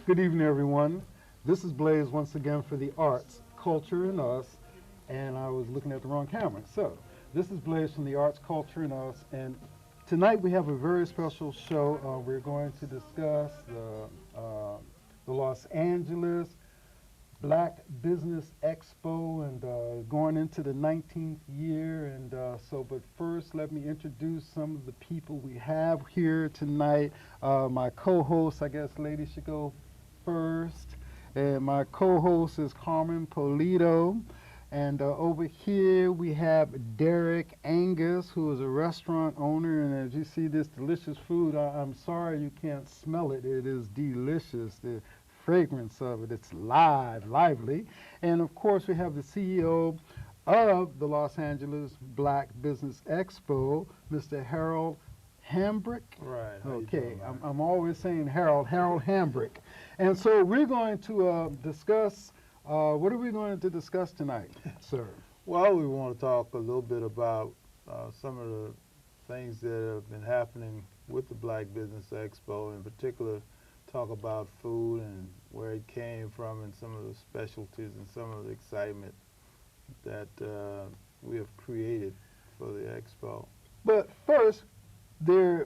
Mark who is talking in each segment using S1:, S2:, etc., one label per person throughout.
S1: Good evening, everyone. This is Blaze once again for the arts, culture, and us. And I was looking at the wrong camera. So, this is Blaze from the arts, culture, and us. And tonight we have a very special show. We're going to discuss the Los Angeles Black Business Expo and going into the 19th year. And but first, let me introduce some of the people we have here tonight. My co-host, I guess, ladies should go first. And my co-host is Carmen Polito. And over here we have Derek Angus, who is a restaurant owner. And as you see this delicious food, I'm sorry you can't smell it. It is delicious. The fragrance of it, it's lively. And of course we have the CEO of the Los Angeles Black Business Expo, Mr. Harold Hambrick.
S2: Right.
S1: Okay, I'm always saying Harold Hambrick. And so we're going to discuss, what are we going to discuss tonight, sir?
S2: Well, we want to talk a little bit about some of the things that have been happening with the Black Business Expo, in particular talk about food and where it came from and some of the specialties and some of the excitement that we have created for the Expo.
S1: But first, I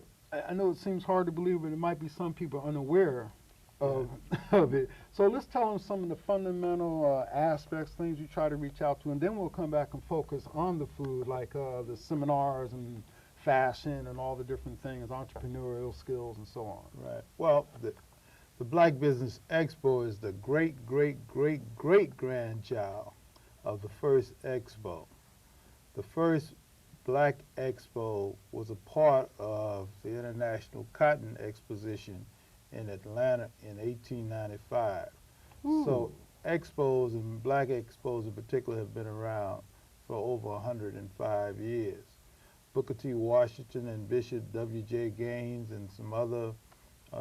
S1: know it seems hard to believe, but there might be some people unaware of, of it. So let's tell them some of the fundamental aspects, things you try to reach out to, and then we'll come back and focus on the food, like the seminars and fashion and all the different things, entrepreneurial skills and so on.
S2: Right. Well, the Black Business Expo is the great-grandchild of the first Expo. The first Black Expo was a part of the International Cotton Exposition in Atlanta in 1895.
S1: Ooh.
S2: So expos and Black expos in particular have been around for over 105 years. Booker T. Washington and Bishop W.J. Gaines and some other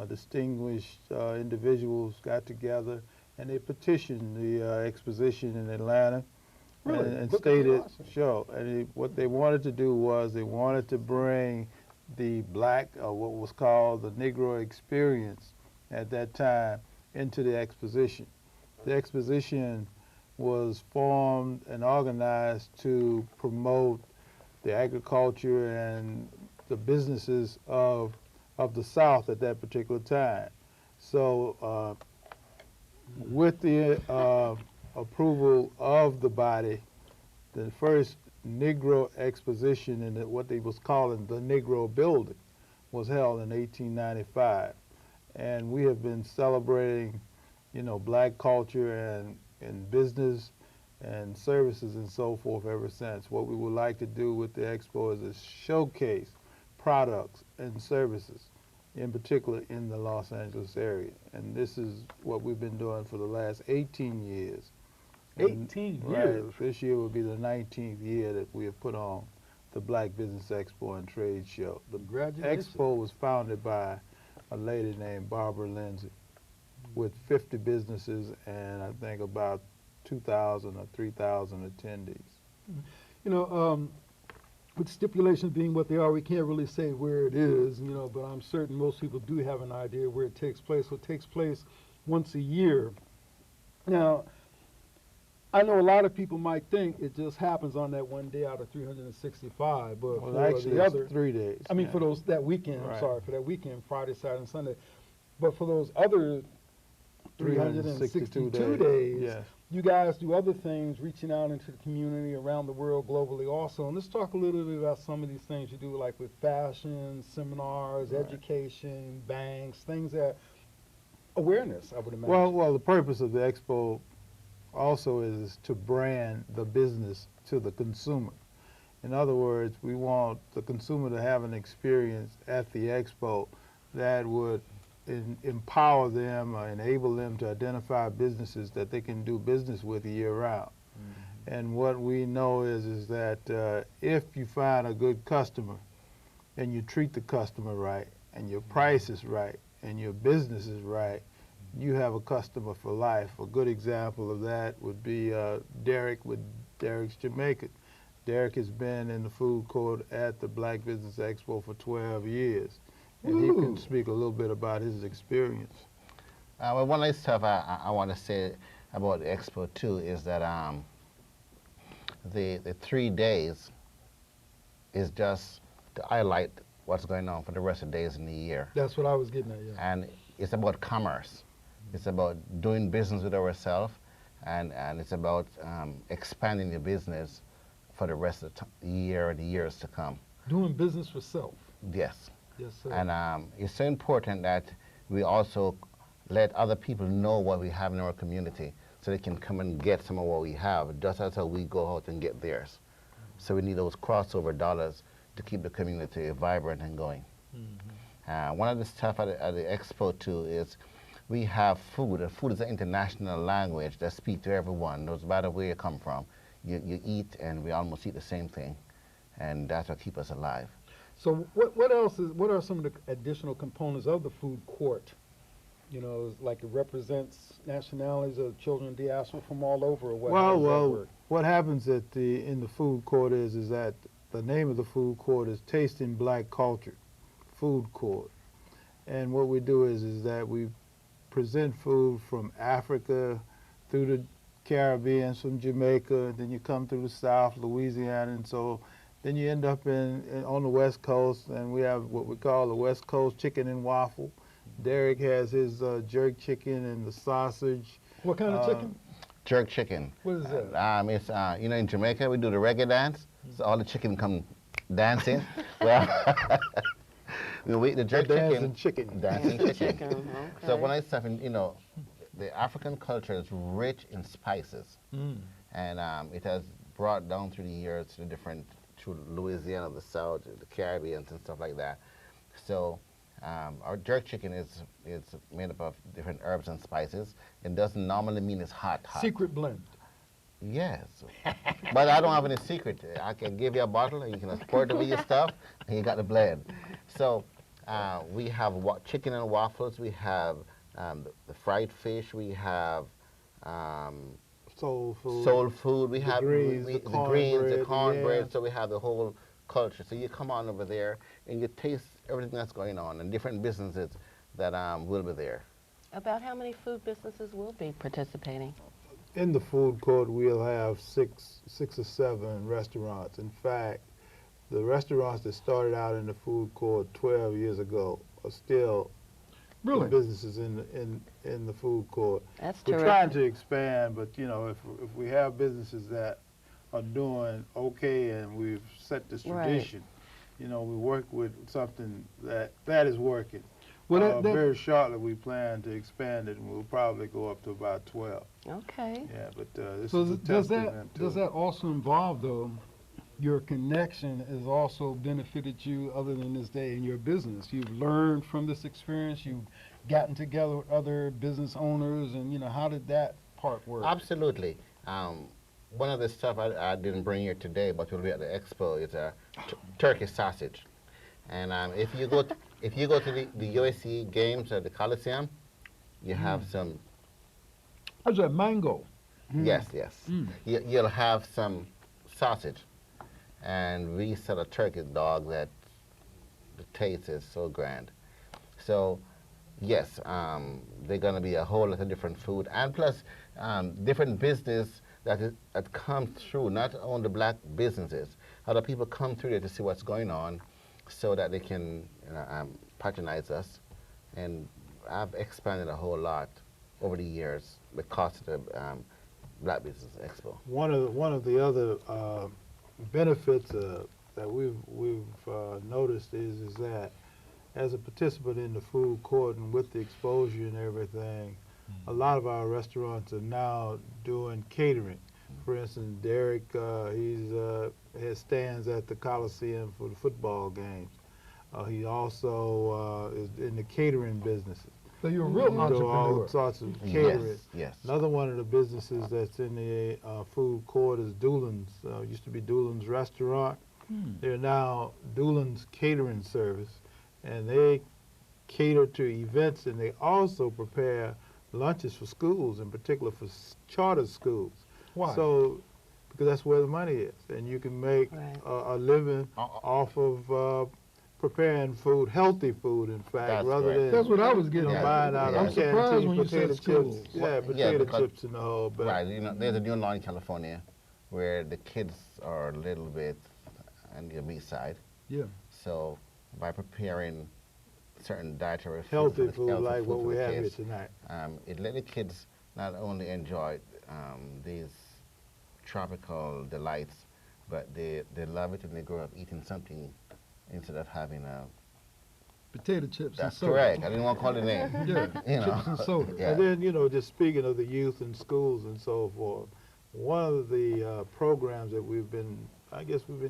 S2: distinguished individuals got together and they petitioned the exposition in Atlanta.
S1: Really?
S2: And
S1: Booker T.
S2: stated,
S1: Washington.
S2: sure, and what they wanted to do was they wanted to bring the black, what was called the Negro experience at that time, into the exposition. The exposition was formed and organized to promote the agriculture and the businesses of the South at that particular time. So with the approval of the body, the first Negro exposition in what they was calling the Negro Building was held in 1895. And we have been celebrating, black culture and business and services and so forth ever since. What we would like to do with the expo is to showcase products and services, in particular in the Los Angeles area. And this is what we've been doing for the last 18 years.
S1: 18 years?
S2: Right. This year will be the 19th year that we have put on the Black Business Expo and Trade Show. The
S1: Congratulations.
S2: Expo was founded by a lady named Barbara Lindsay with 50 businesses and I think about 2,000 or 3,000 attendees.
S1: With stipulations being what they are, we can't really say where it is, but I'm certain most people do have an idea where it takes place. So it takes place once a year. Now, I know a lot of people might think it just happens on that one day out of 365, but
S2: well,
S1: for
S2: actually
S1: the
S2: it's
S1: other
S2: 3 days.
S1: I mean, for that weekend,
S2: Right.
S1: I'm sorry, for that weekend, Friday, Saturday, and Sunday. But for those other 362 days,
S2: yes.
S1: you guys do other things, reaching out into the community around the world, globally also. And let's talk a little bit about some of these things you do, like with fashion, seminars,
S2: Right.
S1: education, banks, things that, awareness, I would imagine.
S2: Well, the purpose of the expo also is to brand the business to the consumer. In other words, we want the consumer to have an experience at the expo that would empower them or enable them to identify businesses that they can do business with year-round. Mm-hmm. And what we know is that if you find a good customer and you treat the customer right and your price is right and your business is right, you have a customer for life. A good example of that would be Derek with Derek's Jamaican. Derek has been in the food court at the Black Business Expo for 12 years. and he can
S1: Ooh.
S2: speak a little bit about his experience.
S3: Well, one of the stuff I want to say about the Expo too is that the 3 days is just to highlight what's going on for the rest of the days in the year.
S1: That's what I was getting at, yeah.
S3: And it's about commerce. It's about doing business with ourselves, and it's about expanding the business for the rest of the year and the years to come.
S1: Doing business for self.
S3: Yes.
S1: Yes, sir.
S3: And it's so important that we also let other people know what we have in our community so they can come and get some of what we have, just as how we go out and get theirs. So we need those crossover dollars to keep the community vibrant and going. One of the stuff at the Expo too is we have food, and food is an international language that speaks to everyone, no matter where you come from. You eat, and we almost eat the same thing, and that's what keeps us alive.
S1: So what else is, what are some of the additional components of the food court? You know, like it represents nationalities of children diaspora from all over, or what? How does that work?
S2: What happens in the food court is that the name of the food court is Tasting Black Culture Food Court. And what we do is that we present food from Africa through the Caribbean, from Jamaica, then you come through the South, Louisiana, and so then you end up on the West Coast, and we have what we call the West Coast chicken and waffle. Derek has his jerk chicken and the sausage.
S1: What kind of chicken?
S3: Jerk chicken.
S1: What is that?
S3: It's you know, in Jamaica we do the reggae dance, so all the chicken come dancing. Well, we eat the jerk
S2: Dancing chicken.
S3: Dancing chicken.
S4: Okay.
S3: So when I stuff in, you know, the African culture is rich in spices, and it has brought down through the years to through Louisiana, the South, the Caribbean, and stuff like that. So our jerk chicken is made up of different herbs and spices. It doesn't normally mean it's hot.
S1: Secret blend.
S3: Yes, but I don't have any secret. I can give you a bottle, and you can pour it over your stuff, and you got the blend. So we have chicken and waffles. We have the fried fish. We have
S2: Soul food.
S3: soul food. We
S2: The
S3: have
S2: greens, the cornbread,
S3: cornbread.
S2: yeah.
S3: So we have the whole culture. So you come on over there and you taste everything that's going on, and different businesses that will be there.
S4: About how many food businesses will be participating?
S2: In the food court, we'll have six or seven restaurants. In fact, the restaurants that started out in the food court 12 years ago are still
S1: Really?
S2: businesses in the food court.
S4: That's
S2: We're
S4: terrific.
S2: trying to expand, but you know, if we have businesses that are doing okay and we've set this
S4: Right.
S2: tradition, you know, we work with something that is working.
S1: Well,
S2: Very shortly, we plan to expand it, and we'll probably go up to about 12.
S4: Okay.
S2: Yeah, but this
S1: so
S2: is a
S1: does
S2: testament to
S1: that also involve, though, your connection has also benefited you other than this day in your business? You've learned from this experience. You've gotten together with other business owners, and you know, how did that part work?
S3: Absolutely. One of the stuff I didn't bring here today, but will be at the expo, is a turkey sausage. And if you go to the USC games at the Coliseum, you have some.
S1: How's that mango?
S3: Yes. You'll have some sausage, and we sell a turkey dog that the taste is so grand. So, yes, they're going to be a whole lot of different food, and plus different business that come through. Not only black businesses, other people come through there to see what's going on, so that they can patronize us, and I've expanded a whole lot over the years because of the Black Business Expo.
S2: One of the other benefits that we've noticed is that as a participant in the food court and with the exposure and everything, a lot of our restaurants are now doing catering. For instance, Derek, has stands at the Coliseum for the football games. He also is in the catering business.
S1: So you're a real
S2: Do
S1: entrepreneur.
S2: all sorts of catering.
S3: Yes.
S2: Another one of the businesses that's in the food court is Doolin's. Used to be Doolin's Restaurant. They're now Doolin's Catering Service, and they cater to events, and they also prepare lunches for schools, in particular for charter schools.
S1: Why?
S2: So, because that's where the money is, and you can make
S4: Right.
S2: a living off of preparing food, healthy food, in fact,
S3: That's
S2: rather
S3: correct.
S2: than
S1: That's what I was getting
S3: Yeah.
S1: at.
S2: buying out
S3: Yeah.
S1: I'm
S2: of
S1: surprised
S2: canteen
S1: when you
S2: potato
S1: said schools.
S2: chips. Yeah,
S3: Yeah,
S2: potato
S3: because-
S2: chips in the whole bag.
S3: Right, there's a new law in California where the kids are a little bit on the obese side.
S1: Yeah.
S3: So by preparing certain dietary
S2: Healthy
S3: for the-
S2: food
S3: healthy
S2: like
S3: food
S2: what
S3: for
S2: we
S3: the
S2: have here
S3: kids,
S2: tonight.
S3: it let the kids not only enjoy these tropical delights, but they love it and they grow up eating something instead of having a.
S1: Potato chips and
S3: That's
S1: soda.
S3: correct. I didn't want to call the name.
S1: Yeah,
S3: You know.
S1: chips and soda.
S3: Yeah.
S2: And then, you know, just speaking of the youth in schools and so forth, one of the programs that we've been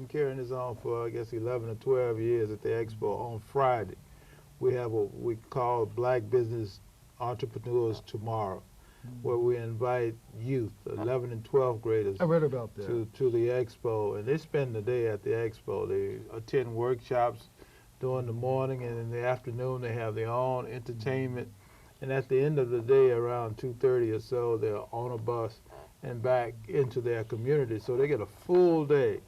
S2: carrying this on for, 11 or 12 years at the Expo. On Friday, we have what we call Black Business Entrepreneurs Tomorrow, where we invite youth, 11 and 12 graders,
S1: I read about that.
S2: to the Expo, and they spend the day at the Expo. They attend workshops during the morning, and in the afternoon they have their own entertainment. And at the end of the day, around 2:30 or so, they're on a bus and back into their community. So they get a full day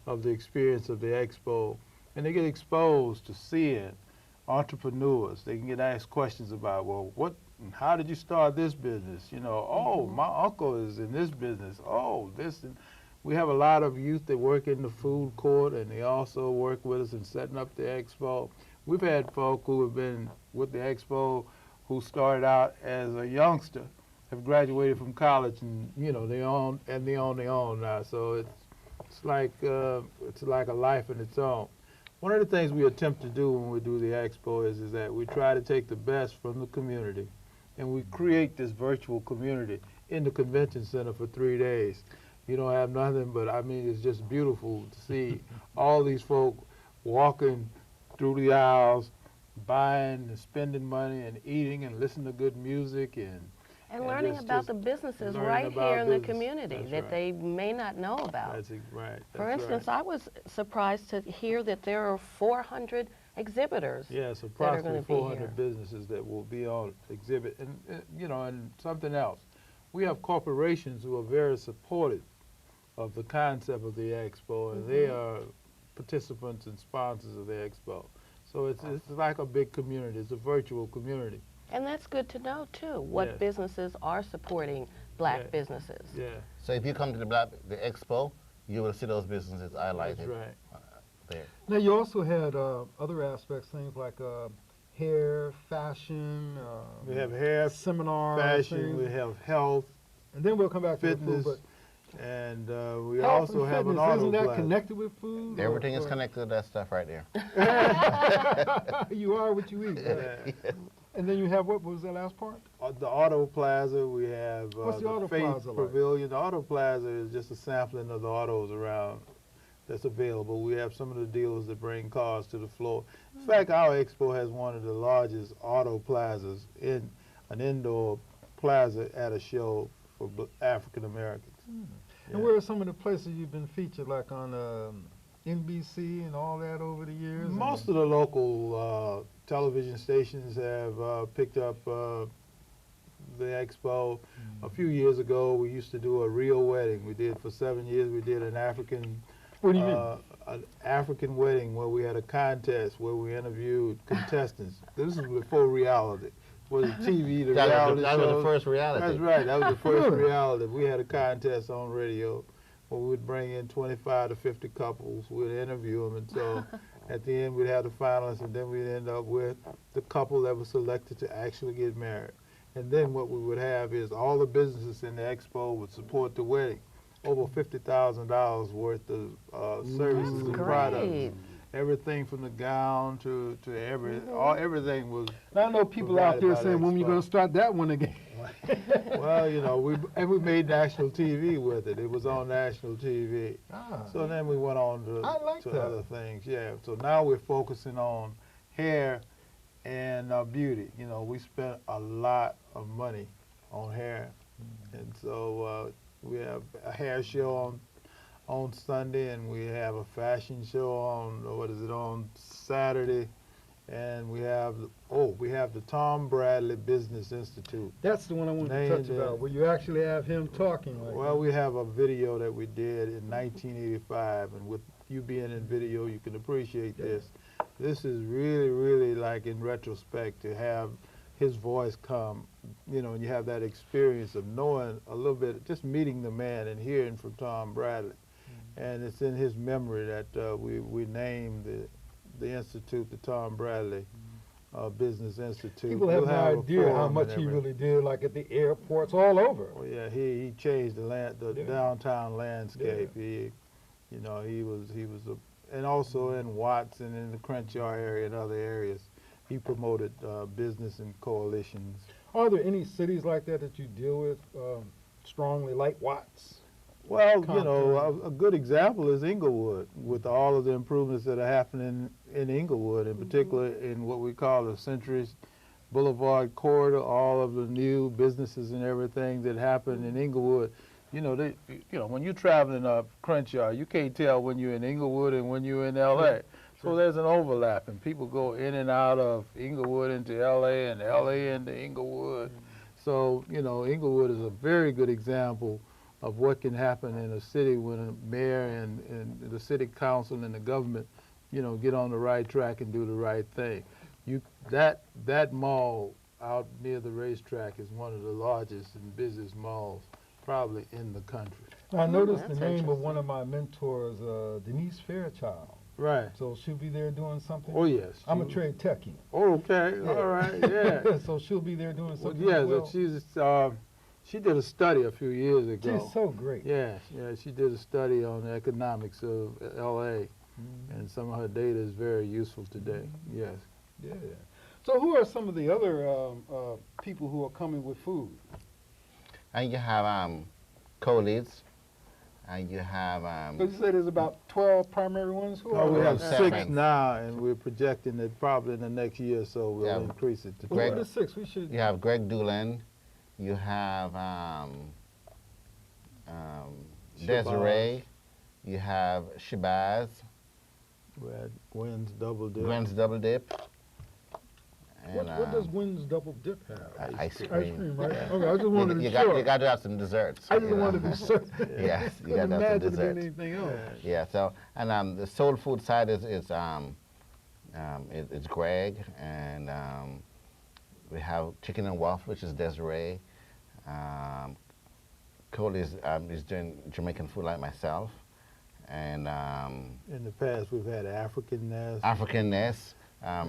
S2: of the experience of the Expo, and they get exposed to seeing entrepreneurs. They can get asked questions about, well, how did you start this business? You know, oh, my uncle is in this business. Oh, this. And we have a lot of youth that work in the food court, and they also work with us in setting up the Expo. We've had folk who have been with the Expo who started out as a youngster, have graduated from college, and you know they own their own now. So it's like a life in its own. One of the things we attempt to do when we do the Expo is that we try to take the best from the community, and we create this virtual community in the convention center for 3 days. You don't have nothing, but I mean, it's just beautiful to see all these folk walking through the aisles, buying and spending money and eating and listening to good music and
S4: learning
S2: just-
S4: about
S2: just
S4: the businesses
S2: learning
S4: right
S2: about
S4: here in the
S2: business.
S4: community
S2: That's
S4: that
S2: right.
S4: they may not know about.
S2: That's right.
S4: For
S2: that's
S4: instance,
S2: right.
S4: I was surprised to hear that there are 400 exhibitors.
S2: Yes,
S4: are
S2: approximately
S4: gonna be
S2: 400
S4: here.
S2: businesses that will be on exhibit, and you know, and something else. We have corporations who are very supportive of the concept of the Expo, and they are participants and sponsors of the Expo. So it's like a big community. It's a virtual community.
S4: And that's good to know, too, what
S2: Yes.
S4: businesses are supporting black
S2: Yeah.
S4: businesses.
S2: Yeah,
S3: So if you come to the Expo, you will see those businesses highlighted
S2: that's right.
S3: there.
S1: Now, you also had other aspects, things like hair, fashion,
S2: We have hair,
S1: seminars,
S2: fashion, we
S1: things.
S2: have health,
S1: And then we'll come back
S2: fitness,
S1: to the food.
S2: and we
S1: But health
S2: also
S1: and
S2: have an
S1: fitness,
S2: auto
S1: isn't that
S2: plaza.
S1: connected with food?
S3: Everything is
S1: or-
S3: connected to that stuff right there.
S1: You are what you eat. Right?
S2: Yeah.
S1: And then you have, what was that last part?
S2: The Auto Plaza, we have
S1: What's the Auto
S2: Faith
S1: Plaza like?
S2: Pavilion. The Auto Plaza is just a sampling of the autos around that's available. We have some of the dealers that bring cars to the floor. In fact, our expo has one of the largest auto plazas in an indoor plaza at a show for African Americans. Yeah.
S1: And where are some of the places you've been featured, like on NBC and all that over the years?
S2: Most of the local television stations have picked up the expo. A few years ago, we used to do a real wedding. We did for 7 years. We did an African.
S1: What do you mean?
S2: An African wedding where we had a contest where we interviewed contestants. This is before reality. Was TV, the reality
S3: That was the
S2: shows.
S3: first reality.
S2: That's right. That was the first reality. We had a contest on radio where we would bring in 25 to 50 couples. We'd interview them, and so at the end we'd have the finalists, and then we'd end up with the couple that was selected to actually get married. And then what we would have is all the businesses in the expo would support the wedding. Over $50,000 worth of services and products.
S4: Great.
S2: Everything from the gown to everything was.
S1: I know people out
S2: provided
S1: there
S2: by
S1: saying,
S2: the
S1: when are you
S2: expo.
S1: going to start that one again?
S2: Well, you know, we made national TV with it. It was on national TV.
S1: Ah.
S2: So then we went on
S1: I like
S2: to
S1: that.
S2: other things. Yeah. So now we're focusing on hair and beauty. You know, we spent a lot of money on hair, and so we have a hair show on Sunday, and we have a fashion show on Saturday, and we have the Tom Bradley Business Institute.
S1: That's the one I wanted to touch
S2: Named,
S1: about, where you actually have him talking. Like
S2: Well, we have a video that we did in 1985, and with you being in video, you can appreciate this. This is really, really like in retrospect to have his voice come, you know, and you have that experience of knowing a little bit, just meeting the man and hearing from Tom Bradley. And it's in his memory that we named the institute the Tom Bradley Business Institute.
S1: People have no idea how much he really did, like at the airports all over.
S2: Oh yeah, he changed the downtown landscape.
S1: Yeah.
S2: He, you know, he was and also in Watts and in the Crenshaw area and other areas, he promoted business and coalitions.
S1: Are there any cities like that that you deal with strongly, like Watts?
S2: Well, you know, a good example is Inglewood, with all of the improvements that are happening in Inglewood, in particular in what we call the Century Boulevard corridor, all of the new businesses and everything that happen in Inglewood. You know, when you're traveling up Crenshaw, you can't tell when you're in Inglewood and when you're in L.A. So there's an overlap, and people go in and out of Inglewood into L.A. and L.A. into Inglewood. So, you know, Inglewood is a very good example of what can happen in a city when a mayor and the city council and the government, you know, get on the right track and do the right thing. That mall out near the racetrack is one of the largest and busiest malls probably in the country.
S1: I noticed the name of one of my mentors, Denise Fairchild.
S2: Right.
S1: So she'll be there doing something?
S2: Oh, yes.
S1: I'm a trade techie.
S2: Oh, okay. Yeah. All right, yeah.
S1: So she'll be there doing something
S2: Well,
S1: as well?
S2: she did a study a few years ago.
S1: She's so great.
S2: Yeah, she did a study on the economics of L.A., and some of her data is very useful today, yes.
S1: Yeah. So who are some of the other people who are coming with food?
S3: And you have co-leads, and you have...
S1: So you said there's about 12 primary ones? Who
S2: Oh,
S1: are
S2: we have
S1: those?
S2: 6 now, and we're projecting that probably in the next year or so we'll increase it to
S1: Who
S2: 12.
S1: are the 6? We should...
S3: You have Greg Doolan, you have Desiree, you have Shabazz,
S2: We had Gwen's Double Dip.
S3: Gwen's Double Dip. And,
S1: What does Wynn's Double Dip have?
S3: Ice cream.
S1: Ice cream, right?
S2: Yeah.
S1: Okay, I just wanted to be sure.
S3: You got to have some desserts.
S1: I just
S3: you know.
S1: wanted to be certain.
S3: Yes, you
S1: Couldn't
S3: got to have some
S1: imagine it
S3: dessert.
S1: being anything else.
S3: Yeah, so, and the soul food side is it's Greg, and we have chicken and waffle, which is Desiree. Cole is doing Jamaican food like myself, and
S2: In the past, we've had African Nest.
S3: African Nest. I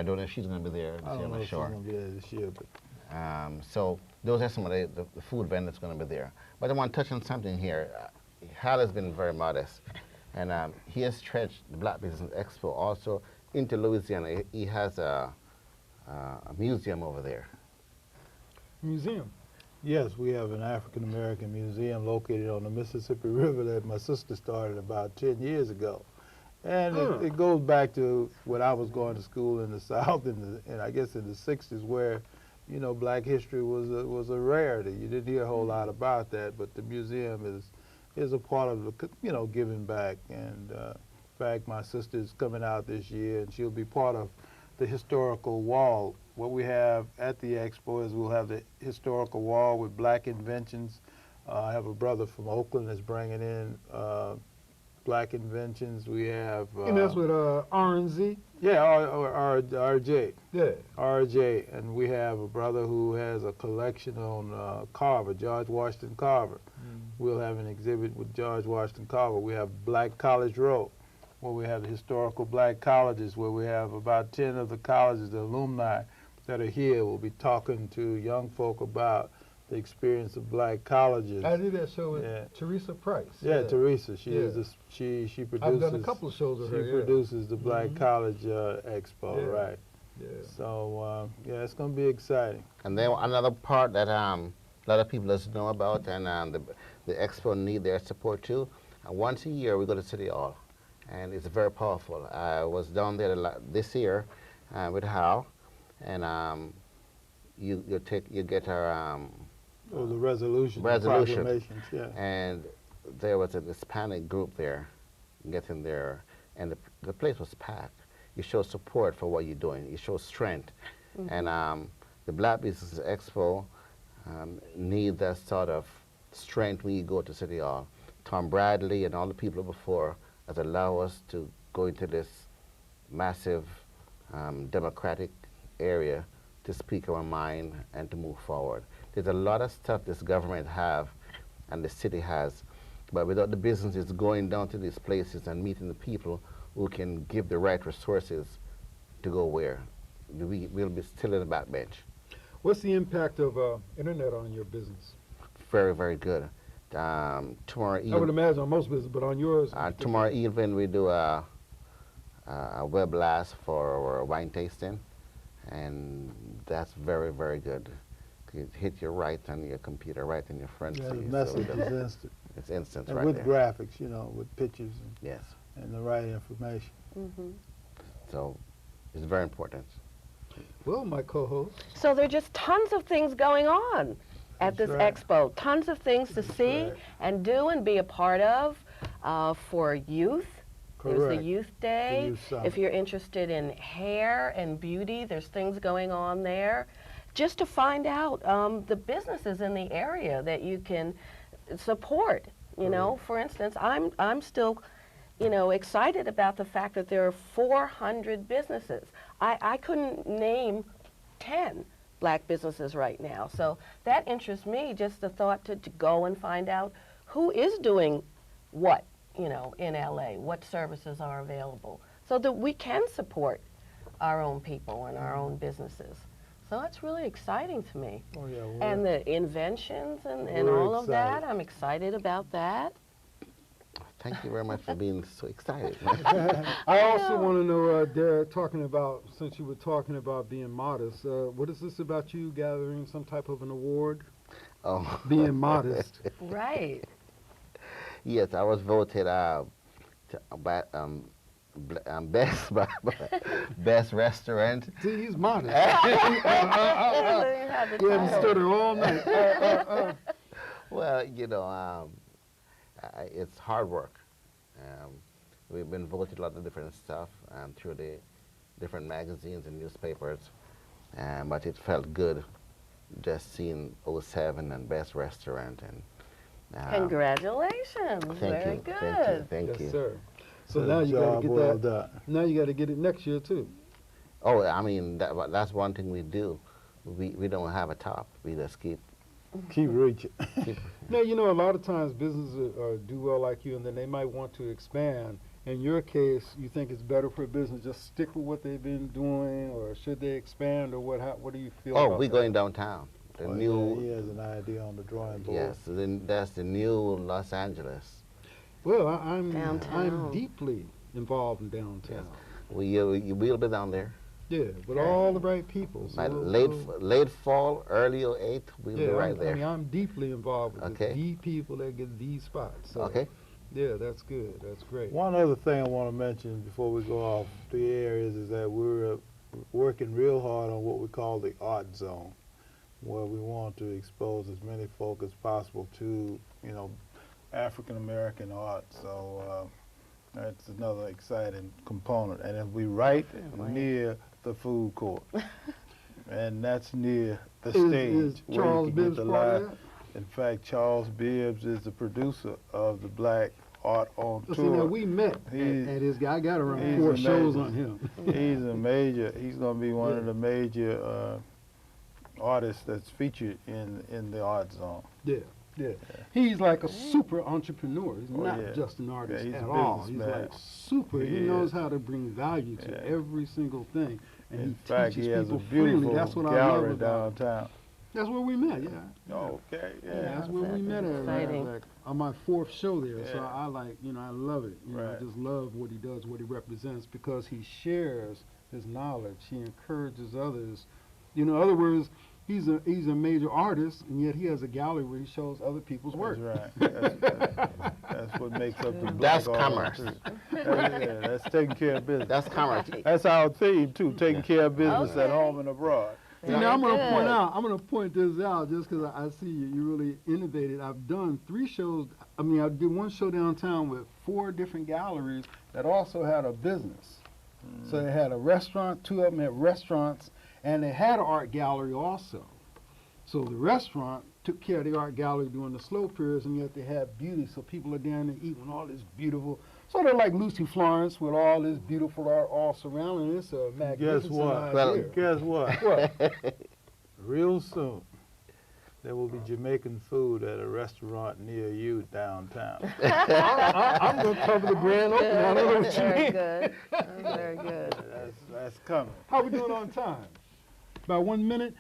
S3: don't know if she's going to be there this
S2: I
S3: year,
S2: don't
S3: I'm
S2: know
S3: not
S2: if she's
S3: sure.
S2: going to be there this year, but
S3: So those are some of the food vendors going to be there. But I want to touch on something here. Hal has been very modest, and he has stretched the Black Business Expo also into Louisiana. He has a museum over there.
S1: Museum.
S2: yes, we have an African American museum located on the Mississippi River that my sister started about 10 years ago. And it goes back to when I was going to school in the South, and I guess in the 60s, where, you know, black history was a rarity. You didn't hear a whole lot about that, but the museum is a part of the, you know, giving back. And in fact, my sister's coming out this year, and she'll be part of the historical wall. What we have at the Expo is we'll have the historical wall with black inventions. I have a brother from Oakland that's bringing in black inventions. We have...
S1: and that's with R&Z?
S2: Yeah, RJ.
S1: Yeah.
S2: RJ. And we have a brother who has a collection on Carver, George Washington Carver. We'll have an exhibit with George Washington Carver. We have Black College Road, where we have the historical black colleges, where we have about 10 of the colleges, the alumni that are here will be talking to young folk about the experience of black colleges.
S1: I did that show with Teresa Price.
S2: Yeah, Teresa. She is
S1: Yeah.
S2: she produces.
S1: I've done a couple of shows with her.
S2: She produces the Black College Expo,
S1: Yeah.
S2: right?
S1: Yeah.
S2: So yeah, it's going to be exciting.
S3: And then another part that a lot of people doesn't know about, and the Expo need their support too. Once a year, we go to City Hall, and it's very powerful. I was down there this year with Hal, and you get our
S2: Oh, the resolution. the
S3: resolution.
S2: proclamations, yeah.
S3: And there was an Hispanic group there, getting there, and the place was packed. You show support for what you're doing. You show strength. And the Black Business Expo need that sort of strength when you go to City Hall. Tom Bradley and all the people before has allowed us to go into this massive democratic area to speak our mind and to move forward. There's a lot of stuff this government have and the city has, but without the businesses going down to these places and meeting the people who can give the right resources to go where, we'll be still in the backbench.
S1: What's the impact of internet on your business?
S3: Very, very good. Tomorrow
S1: I would imagine on most businesses, but on yours.
S3: tomorrow evening we do a web blast for our wine tasting, and that's very, very good. You hit your right on your computer, right in your front.
S2: Yeah,
S3: so
S2: the
S3: you
S2: message
S3: see
S2: is instant.
S3: it's instant
S2: And
S3: right
S2: with
S3: there.
S2: graphics, you know, with pictures
S3: Yes.
S2: and the right information.
S3: So it's very important.
S1: Well, my co-host.
S4: So there are just tons of things going on at
S2: That's
S4: this
S2: right.
S4: expo. Tons of things to see
S2: right.
S4: and do and be a part of for youth. There's
S2: Correct.
S4: the Youth Day.
S2: Youth Summit.
S4: If you're interested in hair and beauty, there's things going on there. Just to find out the businesses in the area that you can support. You know, for instance, I'm still, you know, excited about the fact that there are 400 businesses. I couldn't name 10 black businesses right now. So that interests me, just the thought to go and find out who is doing what, you know, in LA, what services are available, so that we can support our own people and our own businesses. So that's really exciting to me.
S2: Oh, yeah.
S4: And the inventions and
S2: We're
S4: all of that,
S2: excited.
S4: I'm excited about that.
S3: Thank you very much for being so excited.
S1: I also want to know, Derek, talking about, since you were talking about being modest, what is this about you gathering some type of an award?
S3: Oh.
S1: Being modest.
S4: Right.
S3: Yes, I was voted best restaurant.
S1: See, he's modest.
S4: Have the
S1: He had to
S4: title.
S1: stutter all night.
S3: Well, you know, it's hard work. We've been voted a lot of different stuff through the different magazines and newspapers, but it felt good just seeing '07 and Best Restaurant. And
S4: Congratulations.
S3: thank
S4: Very
S3: you,
S4: good.
S3: thank
S1: Yes,
S3: you.
S1: sir. So
S2: Good
S1: now you got to
S2: job,
S1: get
S2: well
S1: that.
S2: done.
S1: Now you got to get it next year too.
S3: Oh, I mean that's one thing we do. We don't have a top. We just keep
S2: Keep reaching.
S1: Now, you know, a lot of times businesses do well like you, and then they might want to expand. In your case, you think it's better for a business just stick with what they've been doing, or should they expand, or what? What do you feel?
S3: Oh,
S1: about
S3: we're
S1: that?
S3: going downtown. The
S2: Oh,
S3: new,
S2: yeah, he has an idea on the drawing board.
S3: yes, that's the new Los Angeles.
S1: Well, I'm
S4: Downtown.
S1: deeply involved in downtown.
S3: We'll be down there.
S1: Yeah, with all the right people. So
S3: By
S1: we'll-
S3: late fall, early '08, we'll
S1: yeah,
S3: be right there.
S1: I mean, I'm deeply involved with
S3: Okay.
S1: the people that get these spots. So,
S3: Okay.
S1: Yeah, that's good. That's great.
S2: One other thing I want to mention before we go off the air is that we're working real hard on what we call the art zone, where we want to expose as many folk as possible to, you know, African American art. So that's another exciting component. And it'll be right near the food court. And that's near the stage.
S1: Is
S2: where you
S1: Charles
S2: can get
S1: Bibbs
S2: the
S1: part of
S2: live-
S1: that?
S2: In fact, Charles Bibbs is the producer of the Black Art on
S1: See, now
S2: Tour.
S1: we met
S2: He's-
S1: at his guy. I got around
S2: he's
S1: 4 shows
S2: amazing.
S1: on him.
S2: He's going to be one of the major artists that's featured in the art zone.
S1: Yeah, yeah. He's like a super entrepreneur. He's
S2: Oh,
S1: not
S2: yeah.
S1: just an artist
S2: Yeah, he's
S1: at
S2: a
S1: all. He's
S2: businessman.
S1: like super. He
S2: He
S1: knows
S2: is.
S1: how to bring value to
S2: Yeah.
S1: every single thing. And
S2: In
S1: he
S2: fact,
S1: teaches
S2: he has a
S1: people freely.
S2: beautiful
S1: That's what I love
S2: gallery
S1: about him.
S2: downtown.
S1: That's where we met, yeah.
S2: Okay,
S1: Yeah,
S2: yeah.
S1: that's where we met at.
S4: Exciting.
S1: Like, on my 4th show there, so
S2: Yeah.
S1: I like, you know, I love it. You know, I
S2: Right.
S1: just love what he does, what he represents, because he shares his knowledge. He encourages others. You know, in other words, he's a major artist, and yet he has a gallery where he shows other people's work.
S2: That's right. That's what makes up the Black
S3: That's
S2: Art on
S3: commerce.
S2: Tour. That's taking care of business.
S3: That's commerce.
S2: That's our theme too, taking care of business at
S4: Okay.
S2: home and abroad.
S1: See, now I'm going to
S4: Very
S1: point
S4: good.
S1: out, I'm going to point this out just because I see you really innovated. I've done 3 shows. I mean, I did 1 show downtown with 4 different galleries that also had a business. So they had a restaurant, 2 of them had restaurants, and they had an art gallery also. So the restaurant took care of the art gallery during the slow periods, and yet they had beauty. So people are down there eating all this beautiful sort of like Lucy Florence with all this beautiful art all surrounding. It's a magnificent
S2: Guess what?
S1: idea.
S2: Guess what?
S1: What?
S2: Real soon, there will be Jamaican food at a restaurant near you downtown.
S1: I'm going to cover the grand opening. I don't know what you
S4: Very
S1: mean.
S4: good. Very good.
S2: That's coming.
S1: How we doing on time? About 1 minute.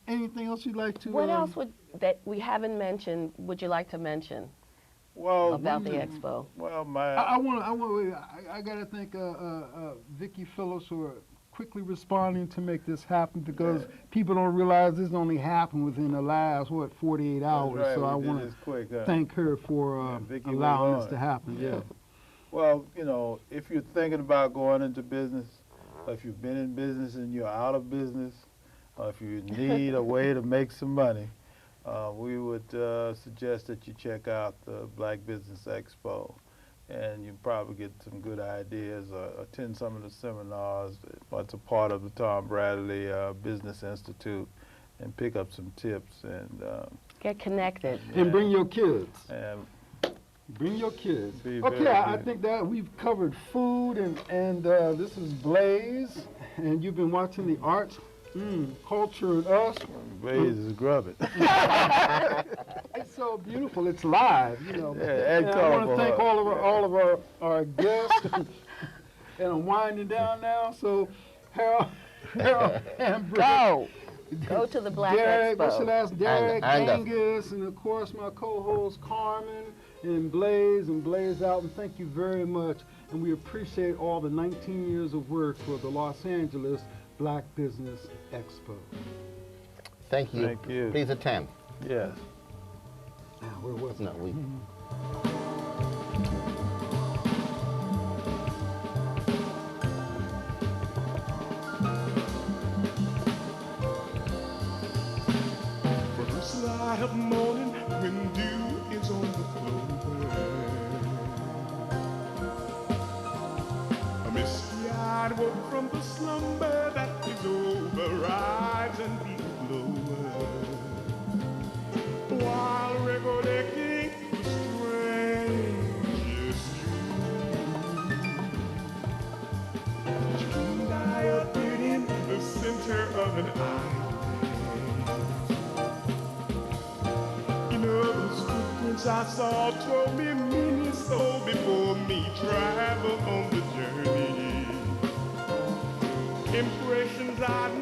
S1: Anything else you'd like to?
S4: What else that we haven't mentioned would you like to mention
S2: Well,
S4: about the expo?
S2: well,
S1: I got to thank Vicki Phillips for quickly responding to make this happen because people don't realize this only happened within the last 48 hours.
S2: right,
S1: So I
S2: we did
S1: want
S2: this
S1: to
S2: quick, huh?
S1: thank her for
S2: Vicki was
S1: allowing
S2: on
S1: this
S2: it.
S1: to happen. Yeah.
S2: Well, if you're thinking about going into business, or if you've been in business and you're out of business, or if you need a way to make some money, we would suggest that you check out the Black Business Expo. And you probably get some good ideas, attend some of the seminars. It's a part of the Tom Bradley Business Institute, and pick up some tips and
S4: Get connected.
S1: And bring your kids.
S2: and
S1: Bring your kids.
S2: Be
S1: Okay,
S2: very
S1: I
S2: good.
S1: think that we've covered food and this is Blaze, and you've been watching the arts, culture, and us.
S2: Blaze is grubbing.
S1: It's so beautiful. It's live,
S2: Yeah, and
S1: And I want
S2: colorful.
S1: to thank all of our guests. And I'm winding down now. So Harold Hambrick,
S4: Go to the Black
S1: Derek, what's your
S4: Expo.
S1: last? Derek,
S3: Angus.
S1: Angus, and of course my co-host Carmen and Blaze out. And thank you very much. And we appreciate all the 19 years of work for the Los Angeles Black Business Expo.
S3: Thank you.
S2: Thank you.
S3: Please attend.
S2: Yes.
S1: Now, where was
S3: No,
S1: it?
S3: we.
S5: First light of morning when dew is on the clover. A misty-eyed woke from the slumber that is over, rise and be lower. While recollecting the strangest you, dreamed I appeared in the center of an island. Those footprints I saw told me many souls before me traveled on the journey. Impressions I'd